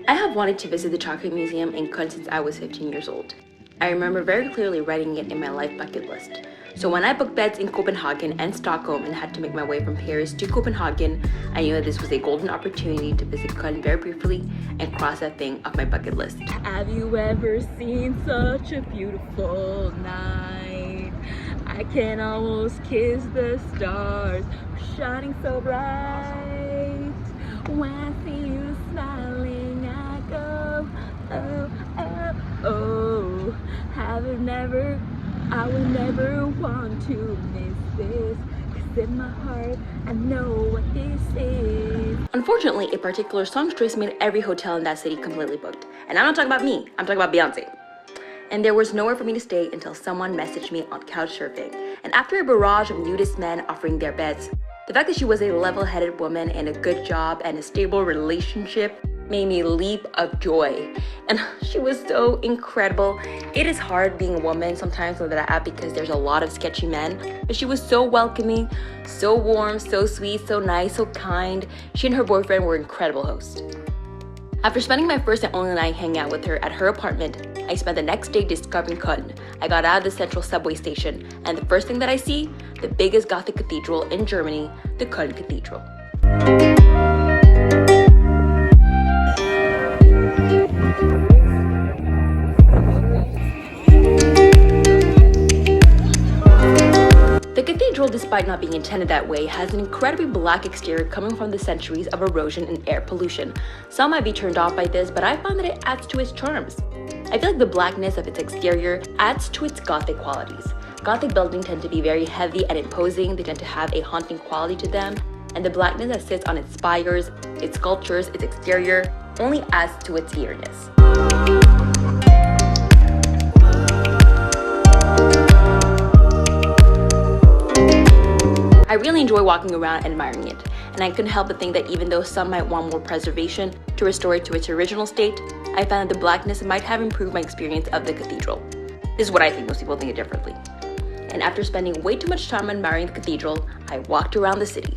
I have wanted to visit the Chocolate Museum in Cologne since I was 15 years old. I remember very clearly writing it in my life bucket list. So when I booked beds in Copenhagen and Stockholm and had to make my way from Paris to Copenhagen, I knew that this was a golden opportunity to visit Cologne very briefly and cross that thing off my bucket list. Have you ever seen such a beautiful night? I can almost kiss the stars, shining so bright. When I see you smiling, I go, oh, oh, oh. I would never want to miss this. 'Cause in my heart, I know what this is. Unfortunately, a particular song choice made every hotel in that city completely booked. And I'm not talking about me, I'm talking about Beyonce. And there was nowhere for me to stay until someone messaged me on Couchsurfing. And after a barrage of nudist men offering their beds, the fact that she was a level-headed woman and a good job and a stable relationship made me leap of joy. And she was so incredible. It is hard being a woman sometimes on that app because there's a lot of sketchy men, but she was so welcoming, so warm, so sweet, so nice, so kind. She and her boyfriend were incredible hosts. After spending my first and only night hanging out with her at her apartment, I spent the next day discovering Cologne. I got out of the central subway station, and the first thing that I see, the biggest Gothic cathedral in Germany, the Koln Cathedral. The cathedral, despite not being intended that way, has an incredibly black exterior coming from the centuries of erosion and air pollution. Some might be turned off by this, but I find that it adds to its charms. I feel like the blackness of its exterior adds to its Gothic qualities. Gothic buildings tend to be very heavy and imposing, they tend to have a haunting quality to them, and the blackness that sits on its spires, its sculptures, its exterior, only adds to its eeriness. I really enjoy walking around and admiring it, and I couldn't help but think that even though some might want more preservation to restore it to its original state, I found that the blackness might have improved my experience of the cathedral. This is what I think, most people think it differently. And after spending way too much time admiring the cathedral, I walked around the city.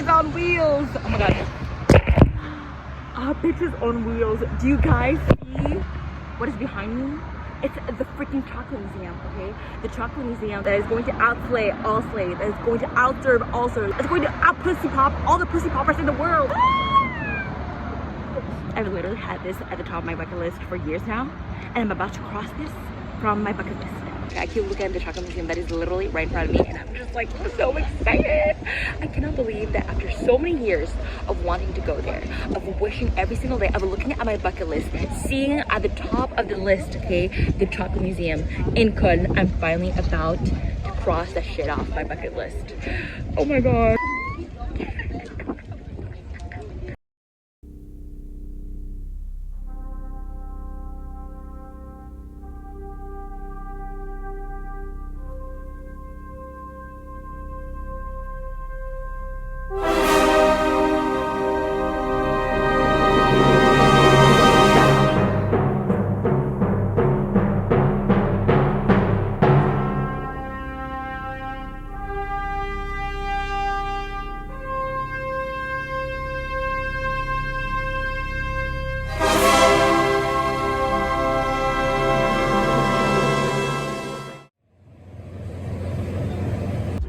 On wheels. Oh my god. Bitches on wheels. Do you guys see what is behind me? It's the freaking chocolate museum, okay? The chocolate museum that is going to outslay all slaves, that is going to outserve all servers, it's going to out-pussy pop all the pussy poppers in the world. I've literally had this at the top of my bucket list for years now, and I'm about to cross this from my bucket list. I keep looking at the chocolate museum that is literally right in front of me, and I'm just like so excited. I cannot believe that after so many years of wanting to go there, of wishing every single day, of looking at my bucket list, seeing at the top of the list, okay, the chocolate museum in Cologne, I'm finally about to cross that shit off my bucket list. Oh my god.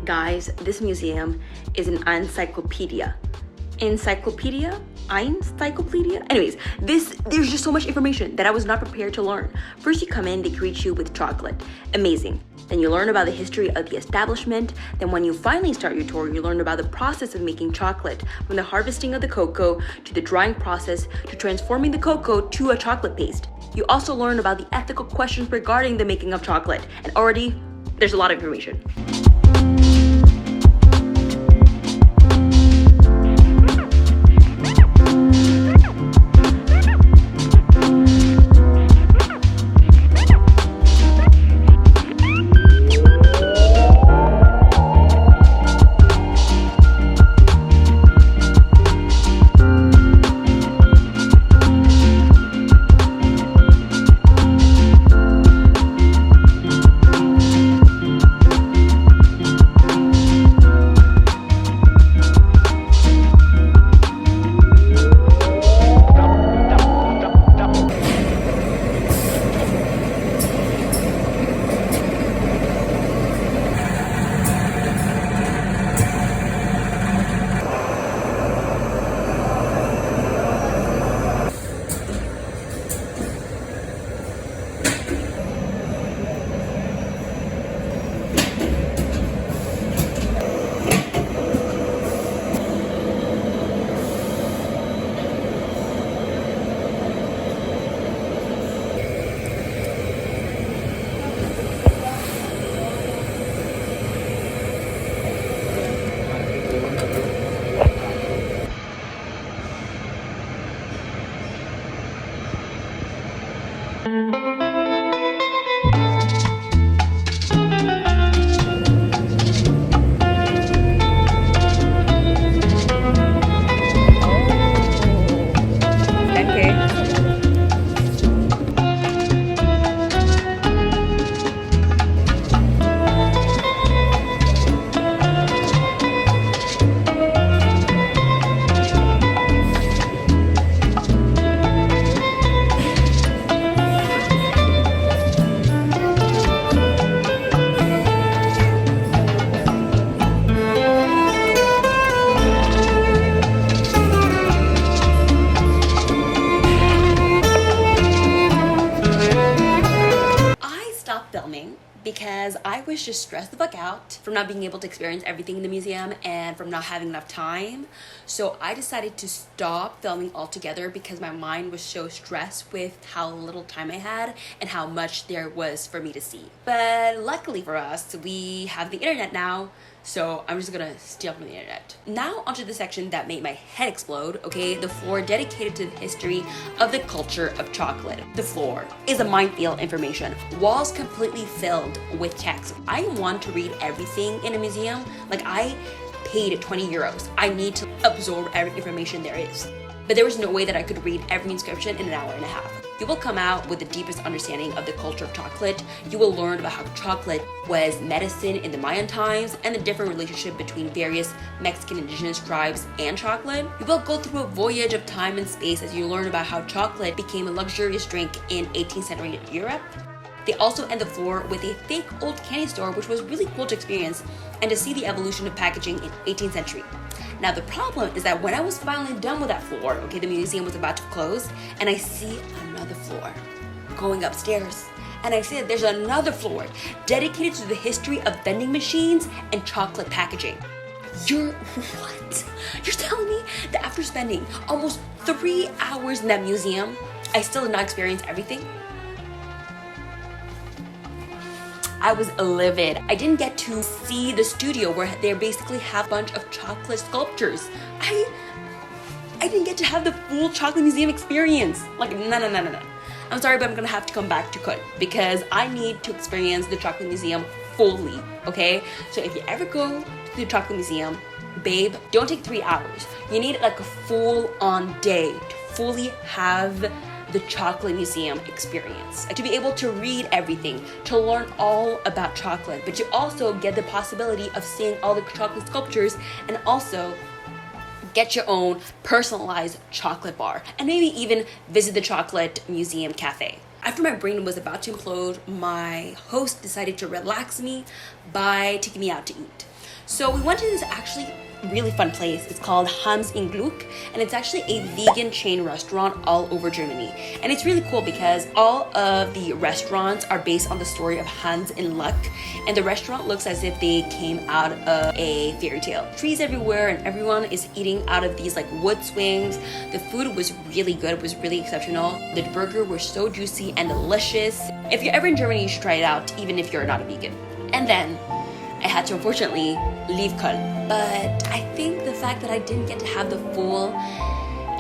Guys, this museum is an encyclopedia. Encyclopedia encyclopedia. Anyways, there's just so much information that I was not prepared to learn. First you come in, they greet you with chocolate. Amazing. Then you learn about the history of the establishment. Then when you finally start your tour, you learn about the process of making chocolate, from the harvesting of the cocoa to the drying process to transforming the cocoa to a chocolate paste. You also learn about the ethical questions regarding the making of chocolate. And already, there's a lot of information. Because I was just stressed the fuck out from not being able to experience everything in the museum and from not having enough time. So I decided to stop filming altogether because my mind was so stressed with how little time I had and how much there was for me to see. But luckily for us, we have the internet now, so I'm just gonna steal from the internet. Now onto the section that made my head explode, okay? The floor dedicated to the history of the culture of chocolate. The floor is a minefield information. Walls completely filled with text. I want to read everything in a museum. Like, I paid 20 euros. I need to absorb every information there is. But there was no way that I could read every inscription in an hour and a half. You will come out with the deepest understanding of the culture of chocolate. You will learn about how chocolate was medicine in the Mayan times and the different relationship between various Mexican indigenous tribes and chocolate. You will go through a voyage of time and space as you learn about how chocolate became a luxurious drink in 18th century Europe. They also end the floor with a fake old candy store, which was really cool to experience and to see the evolution of packaging in 18th century. Now the problem is that when I was finally done with that floor, okay, the museum was about to close, and I see another floor going upstairs. And I see that there's another floor dedicated to the history of vending machines and chocolate packaging. What? You're telling me that after spending almost 3 hours in that museum, I still did not experience everything? I was livid. I didn't get to see the studio where they basically have a bunch of chocolate sculptures. I didn't get to have the full chocolate museum experience. Like, no. I'm sorry, but I'm gonna have to come back to Cologne because I need to experience the chocolate museum fully, okay? So if you ever go to the chocolate museum, babe, don't take 3 hours. You need like a full-on day to fully have the chocolate museum experience, to be able to read everything, to learn all about chocolate, but you also get the possibility of seeing all the chocolate sculptures and also get your own personalized chocolate bar and maybe even visit the chocolate museum cafe. After my brain was about to implode, my host decided to relax me by taking me out to eat. So we went to this actually really fun place. It's called Hans in Gluck, and it's actually a vegan chain restaurant all over Germany. And it's really cool because all of the restaurants are based on the story of Hans in Luck, and the restaurant looks as if they came out of a fairy tale. Trees everywhere, and everyone is eating out of these like wood swings. The food was really good. It was really exceptional. The burger were so juicy and delicious. If you're ever in Germany, you should try it out, even if you're not a vegan. And then I had to unfortunately leave Köln. But I think the fact that I didn't get to have the full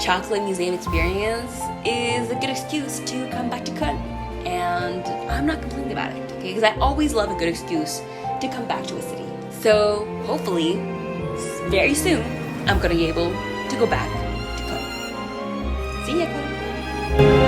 chocolate museum experience is a good excuse to come back to Köln. And I'm not complaining about it, okay? Because I always love a good excuse to come back to a city. So hopefully, very soon, I'm gonna be able to go back to Köln. See ya, Köln.